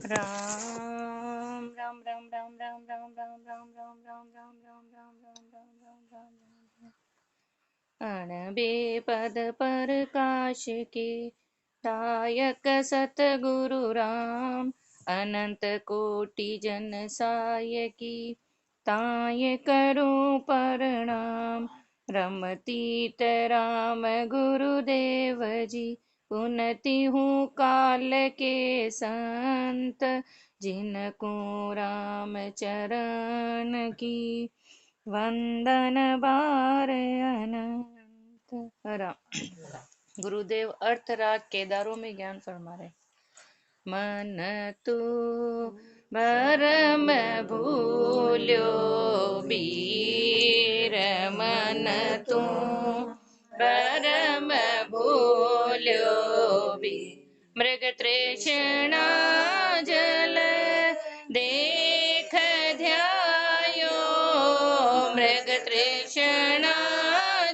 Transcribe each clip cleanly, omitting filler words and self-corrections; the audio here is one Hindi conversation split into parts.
राम राम राम राम राम राम राम राम राम राम राम राम राम राम राम राम राम अणबे पद प्रकाश के दायक सतगुरु राम अनंत कोटि जन साय की ताय करूं प्रणाम। रमतीत राम गुरुदेव जी पुनति हूँ काल के संत जिनको राम चरण की वंदन बार अनंत। राम गुरुदेव अर्थ राग केदारों में ज्ञान फरमा रहे। मन तू भरम भूल्यो बीर मन तू भरम भूल्यो बीर मृग तृष्णा जल देख ध्यायो मृग तृष्णा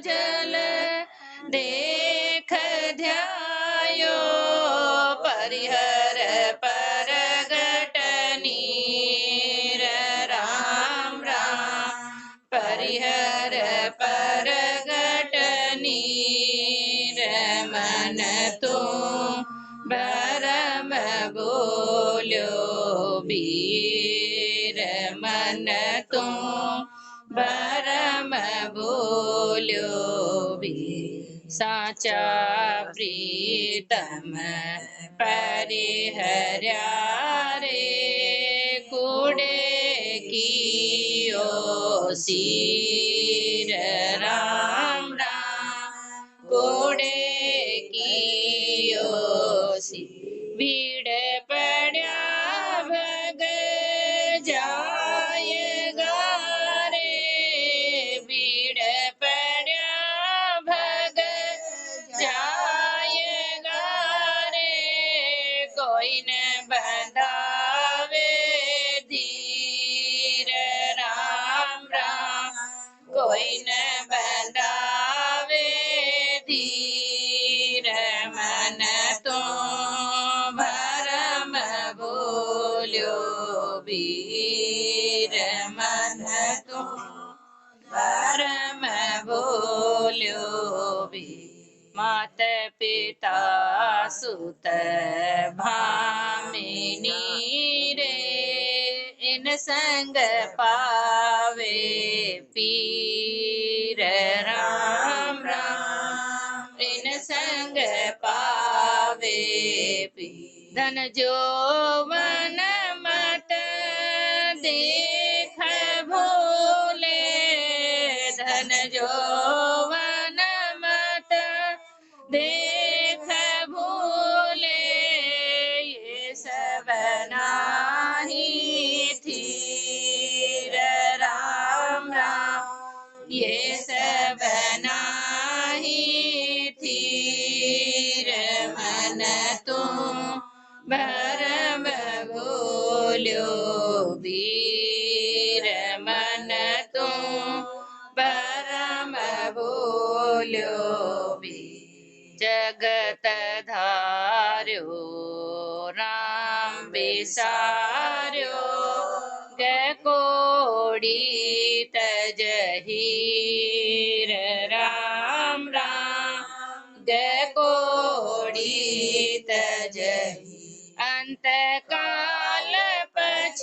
जल देख ध्यायो परिहर परगट नीर राम राम परिहर परगट नीर मन तू भरम बोल्यो बीर मन तू भरम बोल्यो बीर साचा प्रीतम परिहर्या रे कूड़े कियो सिर राम राम कूड़े कियो सिर भीड़ पड़ा भग जाय गारे भीड़ पड़ा भग जाय गारे कोई न बंधावे धीर राम राम कोई न बंधावे धीर मन तो भरम बोल्यो बीर मन तो भरम बोल्यो बीर मात पिता सुत भामिनी रे इन संग पावे पीर राम राम इन संग पावे पीर धन जो वन मत देख भूले धन जो वन मत देख भूले ये सब नाही थीर राम राम ये सब नाही थीर मन तू भरम बोल्यो बीर मन तू भरम बोल्यो बीर जगत धार्यो राम बिसार्यो गकोड़ी तजहीर राम राम गकोड़ी तजहीर अंत काल पछताय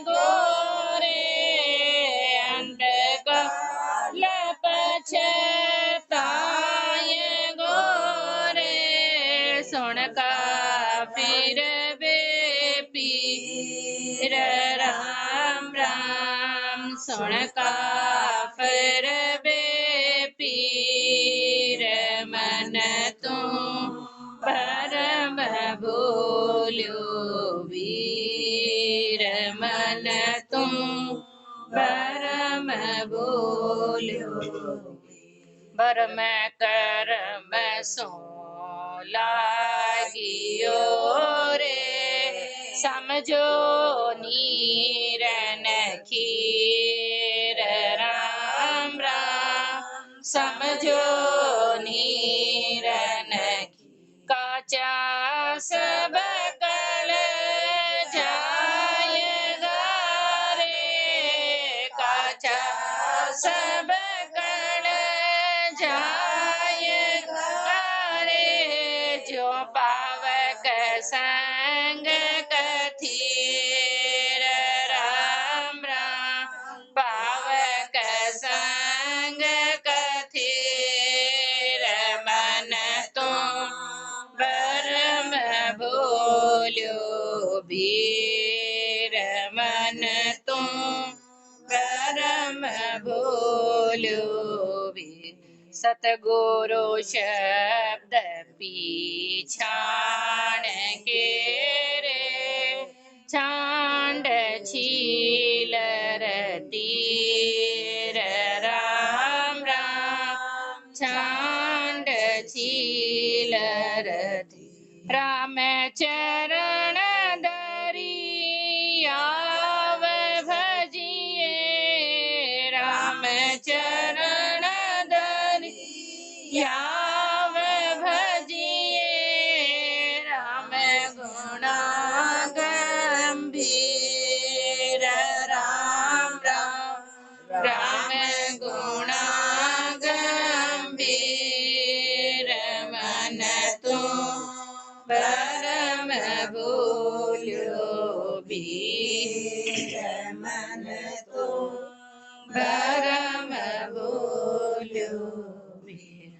गोरे अंत काल पछताय गोरे सुन का फिर बे पीर राम राम सुन का फिर बे पीर मन तू भरम बोल्यो वीर मन तू भरम बोल्यो भरम करम सो लागियो रे समझो नीरन खीर राम राम समझो नीरन काचा सब पावक संग कथीर राम राम पावक संग कथीर मन तुम परम भूल्यो भीर मन तुम परम भूल्यो भीर सतगुरु शब्द पीछाण के रे छांड छील तीर राम राम छांड छील राम चरण दरियाव भजिए राम चरण दरियाव भजिए राम गुणा गंभीर राम राम राम गुणा गंभीर मन तुम परम भूल्यो भीर मन तुम परम भूल्यो भीर।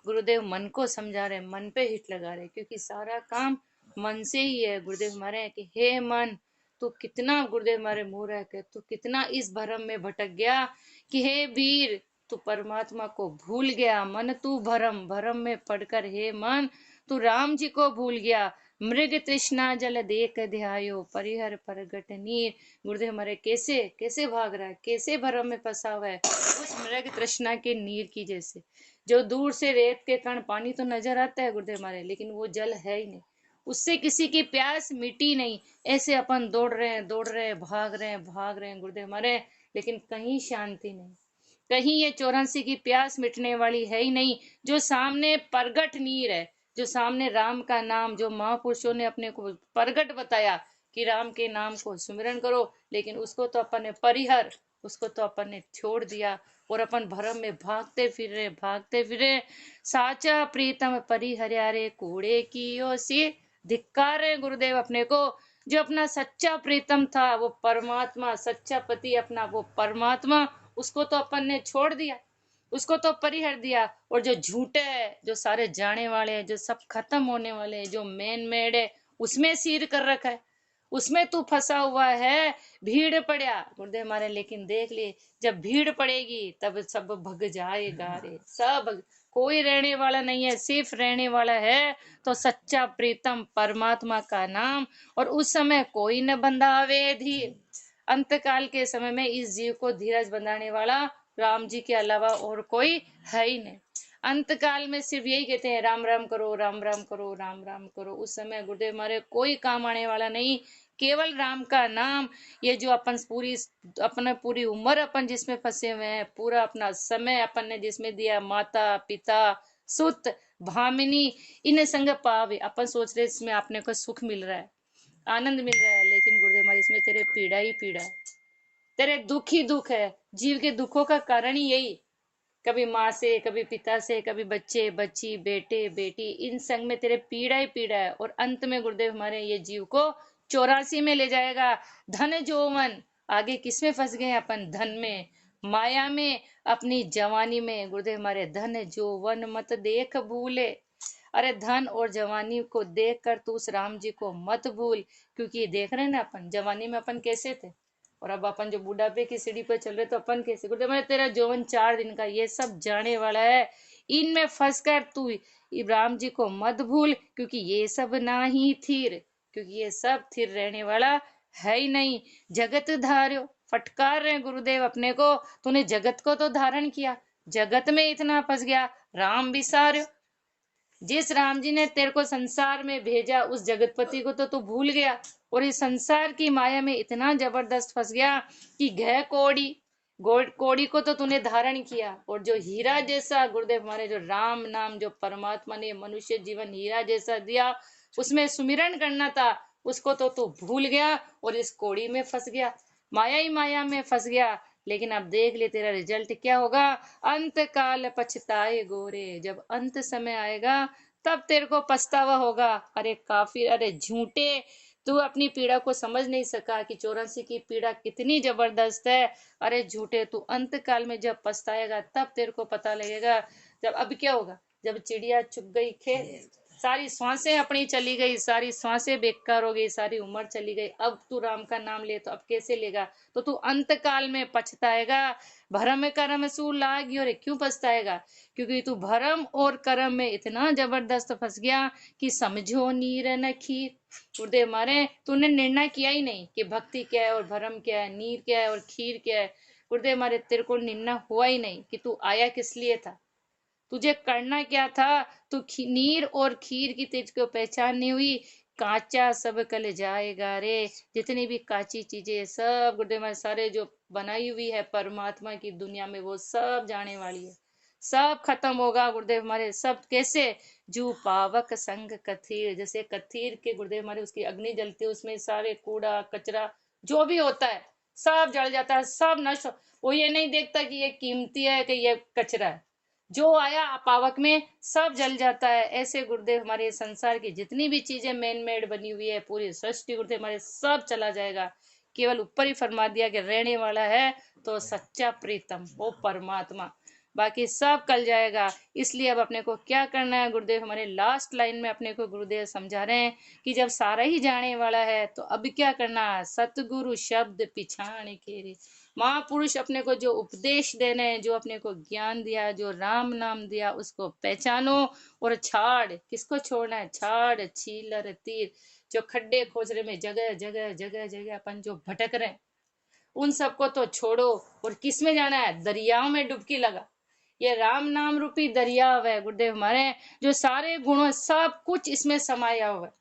गुरुदेव मन को समझा रहे, मन पे हिट लगा रहे, क्योंकि सारा काम मन से ही है। गुरुदेव हमारे कि हे मन तू कितना, गुरुदेव हमारे मुंह रह के तू कितना इस भरम में भटक गया कि हे वीर तू परमात्मा को भूल गया। मन तू भरम भरम में पड़कर हे मन तू राम जी को भूल गया। मृग तृष्णा जल देख ध्यायो परिहर परगट नीर। गुरुदेव हमारे कैसे कैसे भाग रहा है, कैसे भरम में फंसा हुआ है, उस मृग तृष्णा के नीर की जैसे। जो दूर से रेत के कण पानी तो नजर आता है गुरुदेव हमारे, लेकिन वो जल है ही नहीं, उससे किसी की प्यास मिटी नहीं। ऐसे अपन दौड़ रहे हैं भाग रहे हैं गुरुदेव हमारे, लेकिन कहीं शांति नहीं, कहीं ये 84 की प्यास मिटने वाली है ही नहीं। जो सामने प्रगट नीर है, जो सामने राम का नाम, जो महापुरुषों ने अपने को प्रगट बताया कि राम के नाम को सुमिरन करो, लेकिन उसको तो अपन ने परिहर, उसको तो अपन ने छोड़ दिया और अपन भरम में भागते फिरे। साचा प्रीतम परिहर्यारे कूड़े की ओ सी। धिक्कार है गुरुदेव अपने को, जो अपना सच्चा प्रीतम था वो परमात्मा, सच्चा पति अपना वो परमात्मा, उसको तो अपन ने छोड़ दिया, उसको तो परिहर दिया। और जो झूठे है, जो सारे जाने वाले हैं, जो सब खत्म होने वाले हैं, जो मैन मेड है, उसमें सिर कर रखा है, उसमें तू फंसा हुआ है। भीड़ पड़ा गुरुदेव हमारे, लेकिन देख ले जब भीड़ पड़ेगी तब सब भग जाएगा रे, सब कोई रहने वाला नहीं है, सिर्फ रहने वाला है तो सच्चा प्रीतम परमात्मा का नाम। और उस समय कोई न बंधावे धीर। अंतकाल के समय में इस जीव को धीरज बंधाने वाला राम जी के अलावा और कोई है ही नहीं। अंतकाल में सिर्फ यही कहते हैं राम राम करो, राम राम करो, राम राम करो। उस समय गुरुदेव हमारे कोई काम आने वाला नहीं, केवल राम का नाम। ये जो अपन पूरी उम्र अपन जिसमें फंसे हुए हैं, पूरा अपना समय अपन ने जिसमें दिया, माता पिता सुत भामिनी इन संग पावे, अपन सोच रहे इसमें आपने को सुख मिल रहा है, आनंद मिल रहा है, लेकिन गुरुदेव हमारे इसमें तेरे पीड़ा ही पीड़ा है, तेरे दुख ही दुख है। जीव के दुखों का कारण ही यही, कभी माँ से, कभी पिता से, कभी बच्चे बच्ची, बेटे बेटी, इन संग में तेरे पीड़ा ही पीड़ा है। और अंत में गुरुदेव हमारे ये जीव को 84 में ले जाएगा। धन जौवन, आगे किसमें फंस गए अपन, धन में, माया में, अपनी जवानी में। गुरुदेव हमारे धन जौवन मत देख भूले। अरे धन और जवानी को देख कर तू उस राम जी को मत भूल, क्योंकि देख रहे हैं ना अपन जवानी में अपन कैसे थे, और अब अपन जो बुढ़ापे की सीढ़ी पर चल रहे तो अपन कैसे। गुरुदेव मैं तेरा जौवन 4 दिन का, ये सब जाने वाला है, इनमें फंस कर तू राम जी को मत भूल, क्योंकि ये सब ना ही थिर, क्योंकि ये सब थिर रहने वाला है ही नहीं। जगत धार्यो, फटकार रहे गुरुदेव अपने को, तूने जगत को तो धारण किया, जगत में इतना फंस गया, राम बिसार्यो। जिस राम जी ने तेरे को संसार में भेजा उस जगतपति को तो तू भूल गया, और इस संसार की माया में इतना जबरदस्त फंस गया कि घे कोड़ी को तो तूने धारण किया। और जो हीरा जैसा गुरुदेव हमारे जो राम नाम, जो परमात्मा ने मनुष्य जीवन हीरा जैसा दिया, उसमें सुमिरन करना था, उसको तो तू भूल गया और इस कोड़ी में फंस गया, माया ही माया में फंस गया। लेकिन अब देख ले तेरा रिजल्ट क्या होगा, अंत काल पछताए गोरे। जब अंत समय आएगा तब तेरे को पछतावा होगा। अरे काफिर, अरे झूठे, तू अपनी पीड़ा को समझ नहीं सका कि 84 की पीड़ा कितनी जबरदस्त है। अरे झूठे, तू अंत काल में जब पछताएगा तब तेरे को पता लगेगा। जब अब क्या होगा, जब चिड़िया चुग गई खेत, सारी सांसें अपनी चली गई, सारी सांसें बेकार हो गई, सारी उम्र चली गई, अब तू राम का नाम ले तो अब कैसे लेगा? तो तू अंत काल में पछताएगा। भरम करम सू लागियो रे, क्यों पछताएगा? क्योंकि तू भरम और कर्म में इतना जबरदस्त फंस गया कि समझो नीर न खीर। गुरुदेव मारे, तूने निर्णय किया ही नहीं कि भक्ति क्या है और भरम क्या है, नीर क्या है और खीर क्या है। गुरुदेव मारे, तेरे को निर्णय हुआ ही नहीं कि तू आया किस लिए था, तुझे करना क्या था। तू नीर और खीर की तुझको पहचान नहीं हुई। कांचा सब कल जाएगा रे। जितनी भी काची चीजें सब गुरुदेव महाराज, सारे जो बनाई हुई है परमात्मा की दुनिया में, वो सब जाने वाली है, सब खत्म होगा। गुरुदेव हमारे सब कैसे? जू पावक संग कथीर, जैसे कथीर के गुरुदेव हमारे उसकी अग्नि जलती है, उसमें सारे कूड़ा कचरा जो भी होता है सब जल जाता है, सब नष्ट वो ये नहीं देखता कि ये कीमती है कि ये कचरा है, जो आया पावक में सब जल जाता है। ऐसे गुरुदेव हमारे संसार की जितनी भी चीजें मैन मेड बनी हुई है, पूरी सृष्टि गुरुदेव हमारे सब चला जाएगा। केवल ऊपर ही फरमा दिया कि रहने वाला है तो सच्चा प्रीतम वो परमात्मा, बाकी सब कल जाएगा। इसलिए अब अपने को क्या करना है, गुरुदेव हमारे लास्ट लाइन में अपने को गुरुदेव समझा रहे हैं कि जब सारा ही जाने वाला है तो अब क्या करना है? सतगुरु शब्द पिछाण के रे। महापुरुष अपने को जो उपदेश देने हैं, जो अपने को ज्ञान दिया, जो राम नाम दिया, उसको पहचानो और छाड़। किसको छोड़ना है? छाड़ छीलर तीर, जो खड्डे खोजने में जगह जगह जगह जगह अपन जो भटक रहे हैं, उन सबको तो छोड़ो। और किस में जाना है? दरियाओं में डुबकी लगा। ये राम नाम रूपी दरियाव है गुरुदेव हमारे, जो सारे गुणों सब कुछ इसमें समाया हुआ है।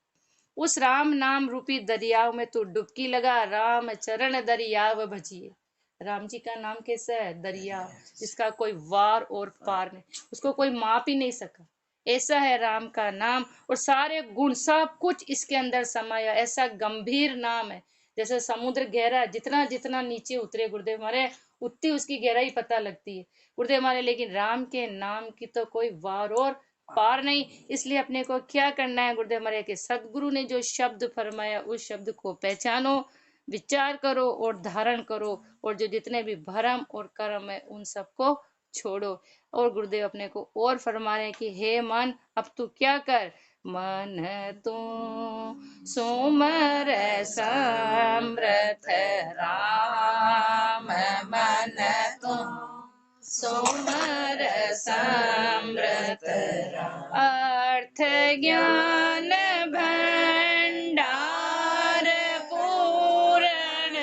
उस राम नाम रूपी दरियाव में तू डुबकी लगा। राम चरण दरियाव भजिए। राम जी का नाम कैसा है? दरिया, जिसका कोई वार और पार नहीं, उसको कोई माप ही नहीं सका। ऐसा है राम का नाम, और सारे गुण सब कुछ इसके अंदर समाया। ऐसा गंभीर नाम है, जैसे समुद्र गहरा, जितना जितना नीचे उतरे गुरुदेव हमारे, उतनी उसकी गहराई पता लगती है गुरुदेव हमारे। लेकिन राम के नाम की तो कोई वार और पार नहीं। इसलिए अपने को क्या करना है गुरुदेव हमारे के सदगुरु ने जो शब्द फरमाया, उस शब्द को पहचानो, विचार करो और धारण करो, और जो जितने भी भरम और कर्म है उन सबको छोड़ो। और गुरुदेव अपने को और फरमा रहे हैं कि हे मन, अब तू क्या कर? मन तू सुमर समृत राम, मन तू सुमर समृत राम। अर्थ ज्ञान भंडार पूरण,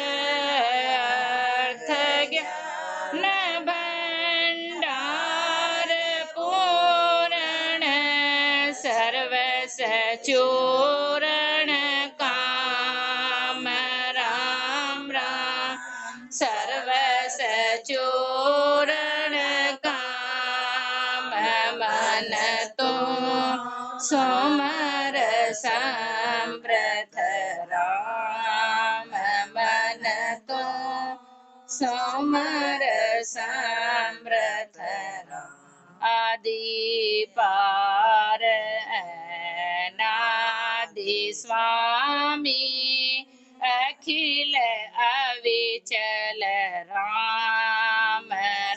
अर्थ ज्ञान भंडार पूरण, सर्व सचूरण काम राम राम, सर्व सचूरण काम। मन तो सोमर संप्रथ राम, मन तो सोमर संप्रथ राम। आदि पार अनादि स्वामी, अखिल अविचल राम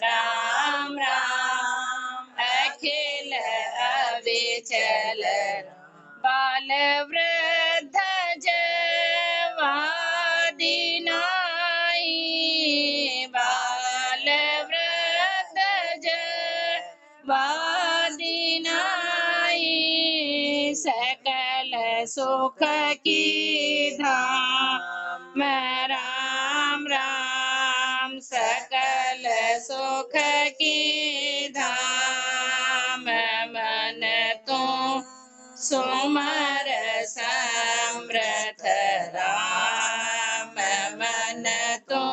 राम राम, अखिल अविचल बाल वृद्ध जवादि नाई, बाल वृद्ध जवादि नाई, सकल सुख की धाम राम राम, सकल सुख की धाम। मन तो सुमर समृत राम, मन तो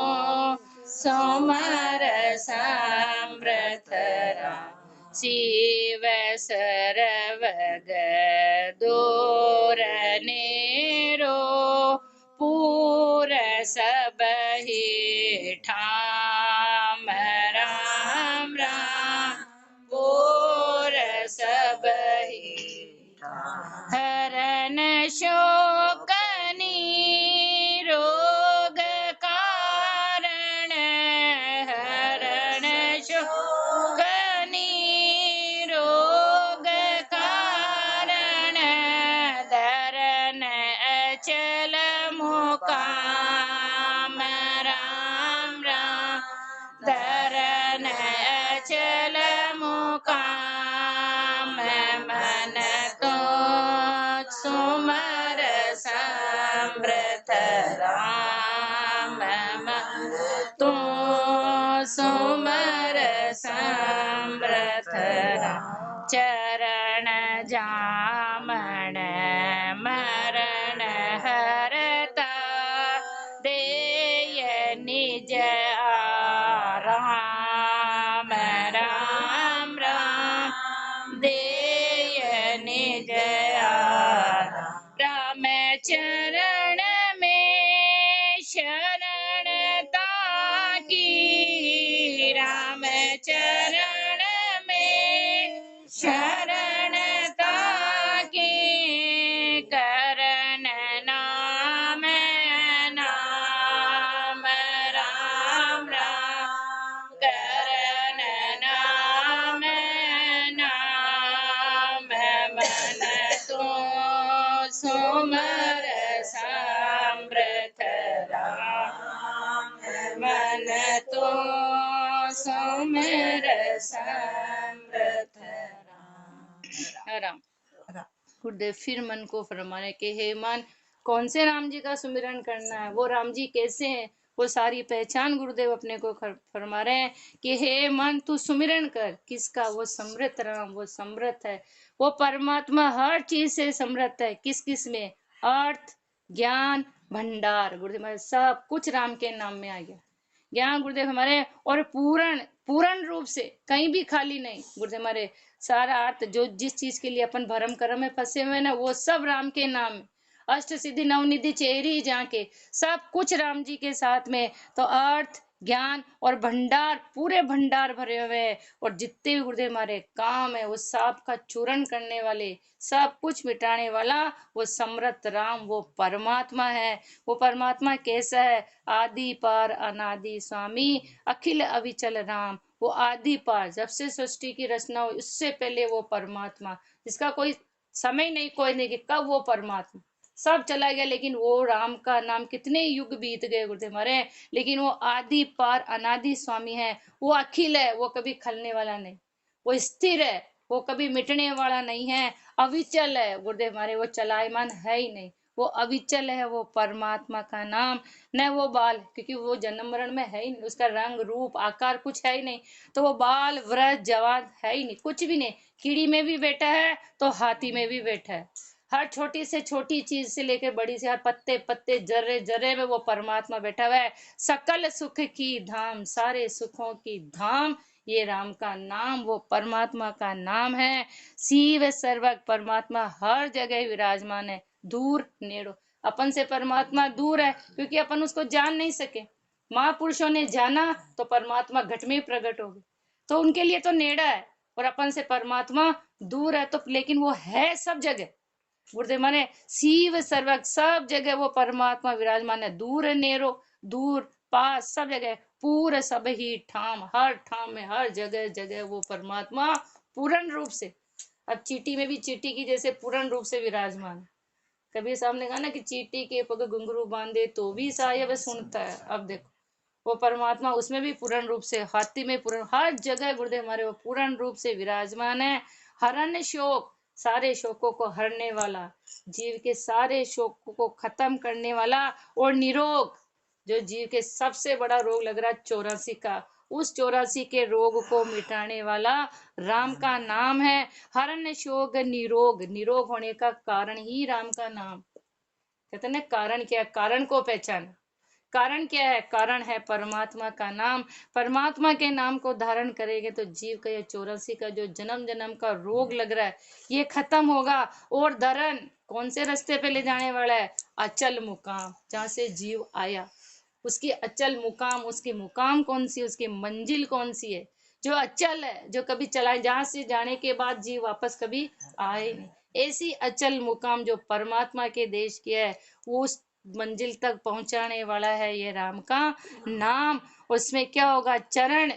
सुमर समृत राम। शिव सरवग दूर नेरो, पूर सब ही ठाम राम राम, पूर सब ही शोक निरोग कारण हरण शोक निरोग कारण धरन अचल मुकाम राम राम धरन अचल मुकाम मन तो सुमर समृत राम मन तो सुमर समृत राम चरण जामन मरण हरता देय निज आराम राम राम देय निज आराम राम चरण में शरणता की राम चरण में शरणता की करण नाम नाम राम राम करण नाम नाम मन तो सुमर समृत राम मन तो सुमर समृत राम। गुरुदेव फिर मन को फरमाने के हे मन कौन से राम जी का सुमिरन करना है, वो राम जी कैसे हैं, वो सारी पहचान गुरुदेव अपने को फरमा रहे हैं कि हे मन तू सुमिरन कर किसका, वो समृत राम, वो समृत है, वो परमात्मा हर चीज से समृत है। किस किस में, अर्थ ज्ञान भंडार, गुरुदेव हमारे सब कुछ राम के नाम में आ गया। ज्ञान गुरुदेव हमारे और पूर्ण रूप से कहीं भी खाली नहीं। गुरुदेव हमारे सारा अर्थ जो जिस चीज के लिए अपन भरम कर्म में फंसे हुए ना, वो सब राम के नाम में, अष्ट सिद्धि नवनिधि चेरी जाके सब कुछ राम जी के साथ में। तो अर्थ ज्ञान और भंडार, पूरे भंडार भरे हुए हैं, और जितने भी गुरुदेव हमारे काम है वो सब का चूरण करने वाले, सब कुछ मिटाने वाला वो समृत राम, वो परमात्मा है। वो परमात्मा कैसा है, आदि पार अनादि स्वामी अखिल अविचल राम, वो आदि पार, जब से सृष्टि की रचना हुई उससे पहले वो परमात्मा, जिसका कोई समय नहीं कोई नहीं कि कब वो परमात्मा सब चला गया, लेकिन वो राम का नाम कितने युग बीत गए गुरुदेव हमारे, लेकिन वो आदि पार अनादि स्वामी है, वो अखिल है, वो कभी खलने वाला नहीं, वो स्थिर है, वो कभी मिटने वाला नहीं है, अविचल है गुरुदेव हमारे, वो चलायमान है ही नहीं, वो अविचल है, वो परमात्मा का नाम। न वो बाल, क्योंकि वो जन्म मरण में है ही नहीं, उसका रंग रूप आकार कुछ है ही नहीं, तो वो बाल वृद्ध जवान है ही नहीं, कुछ भी नहीं। कीड़ी में भी बैठा है तो हाथी में भी बैठा है, हर छोटी से छोटी चीज से लेकर बड़ी से हर पत्ते पत्ते जर्रे जर्रे में वो परमात्मा बैठा हुआ है। सकल सुख की धाम, सारे सुखों की धाम ये राम का नाम, वो परमात्मा का नाम है। शिव सर्वक परमात्मा हर जगह विराजमान है, दूर नेड़ो। अपन से परमात्मा दूर है क्योंकि अपन उसको जान नहीं सके। महापुरुषों ने जाना तो परमात्मा घट में प्रकट हो गए, तो उनके लिए तो नेड़ा है, और अपन से परमात्मा दूर है, तो लेकिन वो है सब जगह। गुरुदेव माने शिव सर्वक, सब जगह वो परमात्मा विराजमान है, दूर नेरो, दूर पास सब जगह, पूरे सब ही ठाम, हर ठाम में हर जगह जगह वो परमात्मा पूर्ण रूप से। अब चीटी में भी चीटी की जैसे पूर्ण रूप से विराजमान है। कभी सामने कहा ना कि चीटी के पग घुंघरू बांधे तो भी सायब सुनता है, अब देखो वो परमात्मा उसमें भी पूर्ण रूप से, हाथी में पूर्ण, हर जगह गुरुदेव हमारे वो पूर्ण रूप से विराजमान है। हरण शोक, सारे शोकों को हरने वाला, जीव के सारे शोकों को खत्म करने वाला, और निरोग, जो जीव के सबसे बड़ा रोग लग रहा है 84 का, उस 84 के रोग को मिटाने वाला राम का नाम है। हरण शोक निरोग, निरोग होने का कारण ही राम का नाम। कहते ना कारण क्या है, कारण को पहचान, कारण क्या है, कारण है परमात्मा का नाम। परमात्मा के नाम को धारण करेंगे तो जीव का ये 84 का जो जन्म जन्म का रोग लग रहा है ये खत्म होगा, और धरण कौन से रास्ते पे ले जाने वाला है, अचल मुकाम, जहाँ से जीव आया उसकी अचल मुकाम, उसकी मुकाम कौन सी, उसकी मंजिल कौन सी है, जो अचल है, जो कभी चला, जहाँ से जाने के बाद जीव वापस कभी आए नहीं। ऐसी अचल मुकाम जो परमात्मा के देश की है, वो उस मंजिल तक पहुंचाने वाला है ये राम का नाम। उसमें क्या होगा, चरण,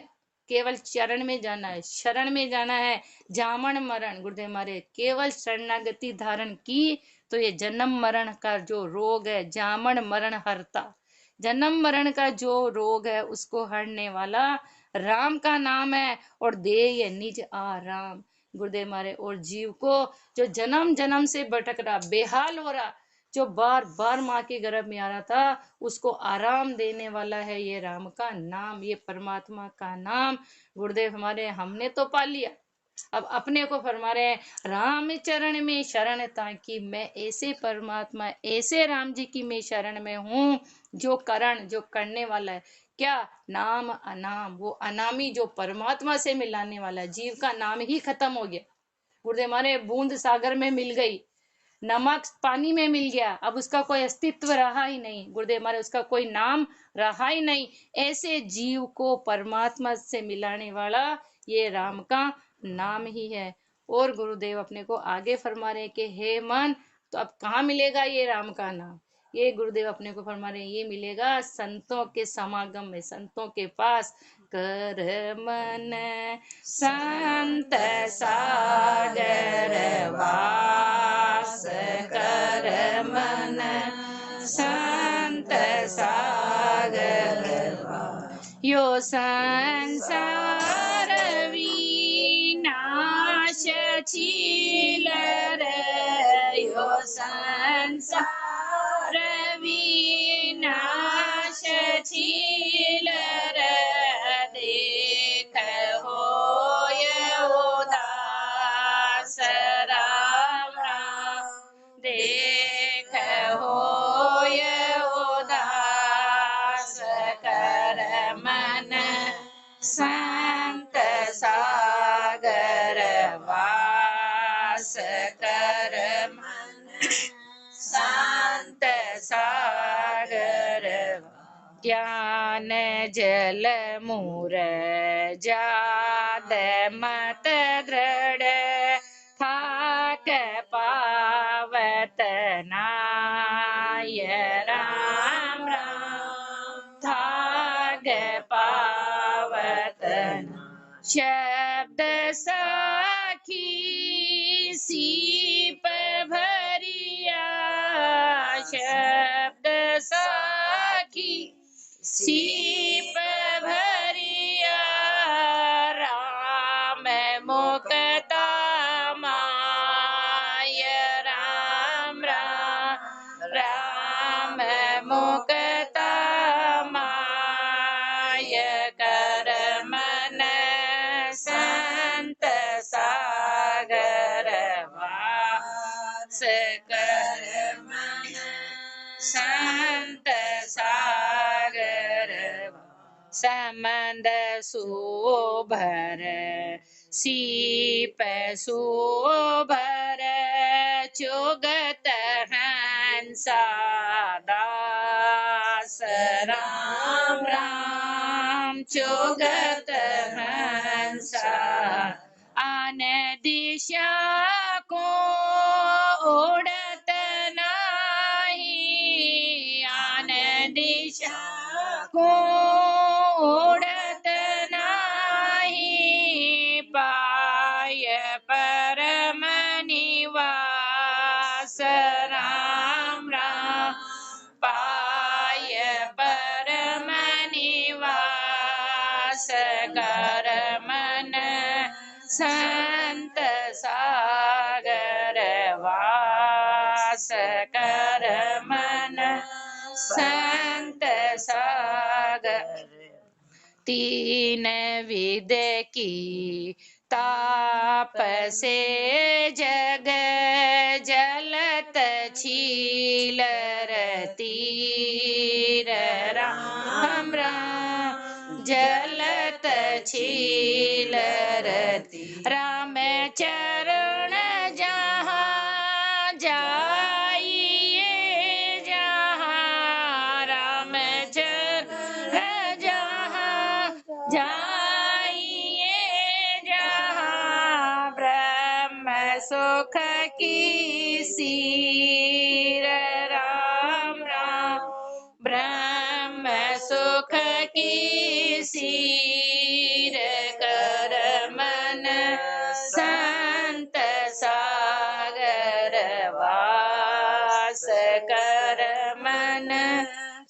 केवल चरण में जाना है, शरण में जाना है। जामन मरण, गुरुदेव मारे केवल शरणागति धारण की तो ये जन्म मरण का जो रोग है, जामन मरण हरता, जन्म मरण का जो रोग है उसको हरने वाला राम का नाम है। और दे ये निज आराम, गुरुदेव मारे, और जीव को जो जन्म जन्म से भटक रहा, बेहाल हो रहा, जो बार बार माँ के गर्भ में आ रहा था, उसको आराम देने वाला है ये राम का नाम, ये परमात्मा का नाम। गुरुदेव हमारे, हमने तो पा लिया, अब अपने को फरमा रहे हैं, राम चरण में शरण, ताकि मैं ऐसे परमात्मा, ऐसे राम जी की मैं शरण में हूँ जो करण, जो करने वाला है क्या, नाम अनाम, वो अनामी जो परमात्मा से मिलाने वाला है। जीव का नाम ही खत्म हो गया, गुरुदेव हमारे, बूंद सागर में मिल गई, नमक पानी में मिल गया, अब उसका कोई अस्तित्व रहा ही नहीं, गुरुदेव हमारे, उसका कोई नाम रहा ही नहीं। ऐसे जीव को परमात्मा से मिलाने वाला ये राम का नाम ही है। और गुरुदेव अपने को आगे फरमा रहे कि हे मन, तो अब कहाँ मिलेगा ये राम का नाम, ये गुरुदेव अपने को फरमा रहे हैं, ये मिलेगा संतों के समागम में, संतों के पास। कर मन संत सागर वास, कर मन संत सागर यो संसार विनाश छिलर, यो संसार विनाश छिलर, देख होय उदास राम राम, देख होय उदास, कर मन संत सागर वास, कर मन संत सागर, ज्ञान जल मूर जाद मत दृढ़, थाक पावत नाय राम राम, थाक पावत शब्द साखी सीप भरिया, शब्द साखी सीप भरिया, राम मुक्ता माय राम राम, राम मुक्ता माय, कर मन संत सागर वास, कर मन संत सागर, समंद सुभर सीप सुभर, चुगत हंसा दास राम राम, चुगत हंसा, आन दिशा को उड़त नाही, आन दिशा को उड़त नाही, पाय परम निवास राम राम, पाय परम निवास, कर मन संत सागर वास, कर मन संत सागर, तीन विद की ताप से जग जलत छीलर, तीर राम राम जलत छीलर, राम चरण जहाँ जाइए, जहाँ राम चरण जहाँ जाइए, जहाँ ब्रह्म सुख की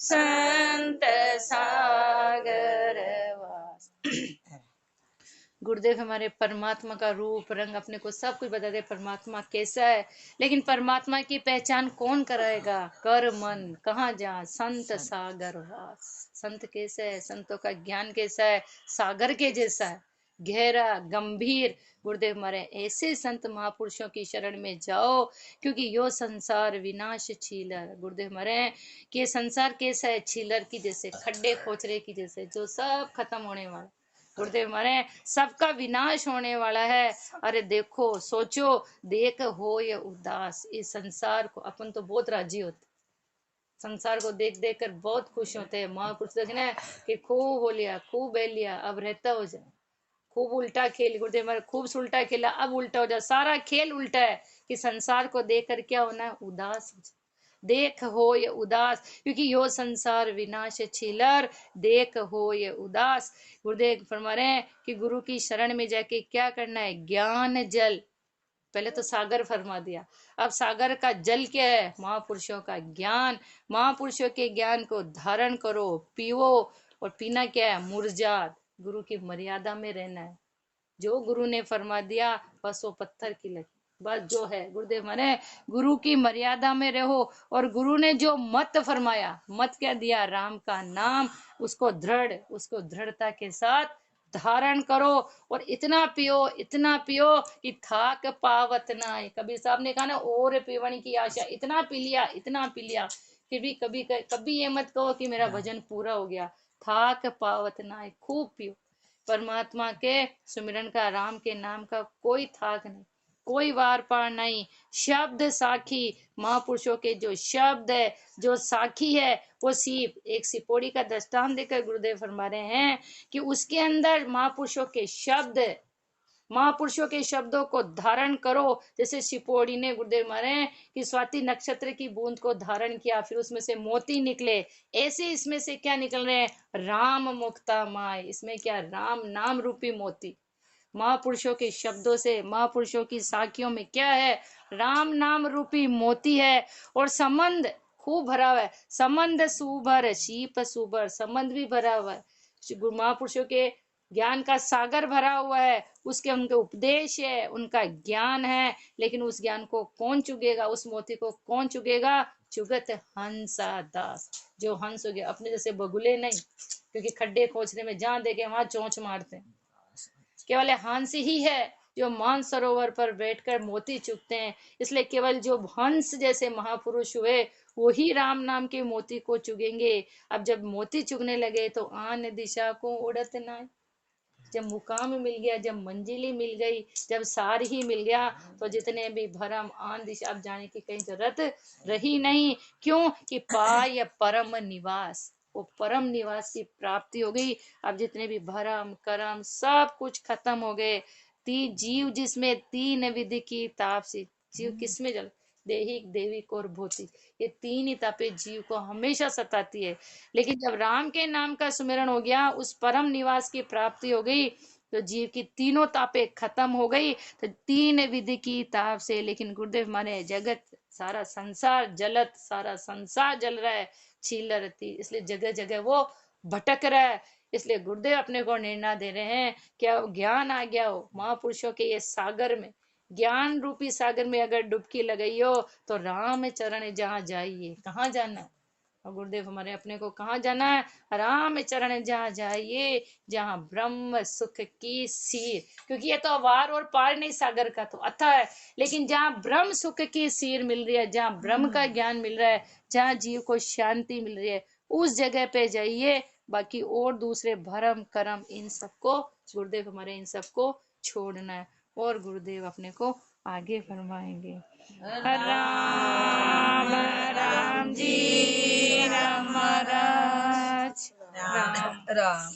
संत सागर वास। गुरुदेव हमारे परमात्मा का रूप रंग अपने को सब कुछ बताते हैं, परमात्मा कैसा है। लेकिन परमात्मा की पहचान कौन कराएगा? कर मन कहाँ जा संत सागर वास। संत कैसे है? संतों का ज्ञान कैसा है? सागर के जैसा है, गहरा गंभीर। गुरुदेव हमारे ऐसे संत महापुरुषों की शरण में जाओ, क्योंकि यो संसार विनाश छीलर। गुरुदेव हमारे कि ये संसार कैसा है? छीलर की जैसे, खड्डे खोचरे की जैसे, जो सब खत्म होने वाला। गुरुदेव हमारे सबका विनाश होने वाला है। अरे देखो, सोचो, देख हो ये उदास। इस संसार को अपन तो बहुत राजी होते, संसार को देख देख कर बहुत खुश होते हैं। महापुरुष देखने कि खूब हो लिया, खूब बह लिया, अब रहता हो जाए, खूब उल्टा खेल। गुरुदेव हमारे खूब उल्टा खेला, अब उल्टा हो जाए। सारा खेल उल्टा है कि संसार को देख कर क्या होना है? उदास हो जाए। देख हो ये उदास, क्योंकि यो संसार विनाश छीलर, देख हो ये उदास। गुरुदेव फरमा रहे हैं कि गुरु की शरण में जाके क्या करना है? ज्ञान जल, पहले तो सागर फरमा दिया, अब सागर का जल क्या है? महापुरुषों का ज्ञान। महापुरुषों के ज्ञान को धारण करो, पियो। और पीना क्या है? मुरजात, गुरु की मर्यादा में रहना है। जो गुरु ने फरमा दिया बस वो पत्थर की लगी, बस जो है। गुरुदेव माने गुरु की मर्यादा में रहो। और गुरु ने जो मत फरमाया, मत क्या दिया? राम का नाम, उसको दृढ़, उसको दृढ़ता के साथ धारण करो। और इतना पियो कि थाक पावत ना आए। कबीर साहब ने कहा ना, और पीवने की आशा, इतना पी लिया, इतना पी लिया, फिर भी कभी कभी ये मत कहो कि मेरा भजन पूरा हो गया। थाक पावत ना आए, खूब पियो। परमात्मा के सुमिरन का, राम के नाम का कोई थाक नहीं, कोई वार पार नहीं। शब्द साखी, महापुरुषों के जो शब्द है, जो साखी है, वो सीप। एक सिपोड़ी का दृष्टांत देकर गुरुदेव फरमा रहे हैं कि उसके अंदर महापुरुषों के शब्द, महापुरुषों के शब्दों को धारण करो। जैसे सिपोड़ी ने, गुरुदेव मारे कि स्वाति नक्षत्र की बूंद को धारण किया, फिर उसमें से मोती निकले, ऐसे इसमें से क्या निकल रहे हैं? राम मुक्ता माय। इसमें क्या? राम नाम रूपी मोती। महापुरुषों के शब्दों से, महापुरुषों की साखियों में क्या है? राम नाम रूपी मोती है। और संबंध खूब भरा हुआ है, संबंध सुभर शीप सुभर, संबंध भी भरा हुआ है। महापुरुषों के ज्ञान का सागर भरा हुआ है, उसके उनके उपदेश है, उनका ज्ञान है। लेकिन उस ज्ञान को कौन चुगेगा? उस मोती को कौन चुगेगा? चुगत हंसा दास। जो हंस हो गया, अपने जैसे बगुले नहीं, क्योंकि खड्डे खोचने में जहां देखे वहां चोंच मारते हैं। केवल हंस ही है जो मान सरोवर पर बैठकर मोती चुगते हैं। इसलिए केवल जो हंस जैसे महापुरुष हुए, वही राम नाम के मोती को चुगेंगे। अब जब मोती चुगने लगे तो आन दिशा को उड़त ना। जब मुकाम मिल गया, जब मंजिली मिल गई, जब सार ही मिल गया, तो जितने भी भरम आन दिशा, अब जाने की कहीं जरूरत रही नहीं। क्यों? कि पाय परम निवास, वो परम निवास की प्राप्ति हो गई। अब जितने भी भरम करम सब कुछ खत्म हो गए। जीव जिसमें तीन विधि की ताप से, जीव किसमें जल, देहिक देविक और भौतिक, ये तीन ही तापे जीव को हमेशा सताती है। लेकिन जब राम के नाम का सुमिरन हो गया, उस परम निवास की प्राप्ति हो गई, तो जीव की तीनों तापे खत्म हो गई। तो तीन विधि की ताप से, लेकिन गुरुदेव माने जगत सारा संसार जलत, सारा संसार जल रहा है, छील रहती, इसलिए जगह जगह वो भटक रहा है। इसलिए गुरुदेव अपने को निर्णय दे रहे हैं, क्या ज्ञान आ गया हो महापुरुषों के ये सागर में, ज्ञान रूपी सागर में अगर डुबकी लगाई हो, तो राम चरण जहाँ जाइए। कहाँ जाना है? और गुरुदेव हमारे अपने को कहाँ जाना है? राम चरण जहाँ जाइए, जहाँ ब्रह्म सुख की सीर। क्योंकि ये तो वार और पार नहीं, सागर का तो अथाह है। लेकिन जहाँ ब्रह्म सुख की सीर मिल रही है, जहाँ ब्रह्म का ज्ञान मिल रहा है, जहाँ जीव को शांति मिल रही है, उस जगह पे जाइए। बाकी और दूसरे भरम करम इन सबको, गुरुदेव हमारे इन सबको छोड़ना है। और गुरुदेव अपने को आगे फरमाएंगे। राम राम जी राम महाराज राम राम।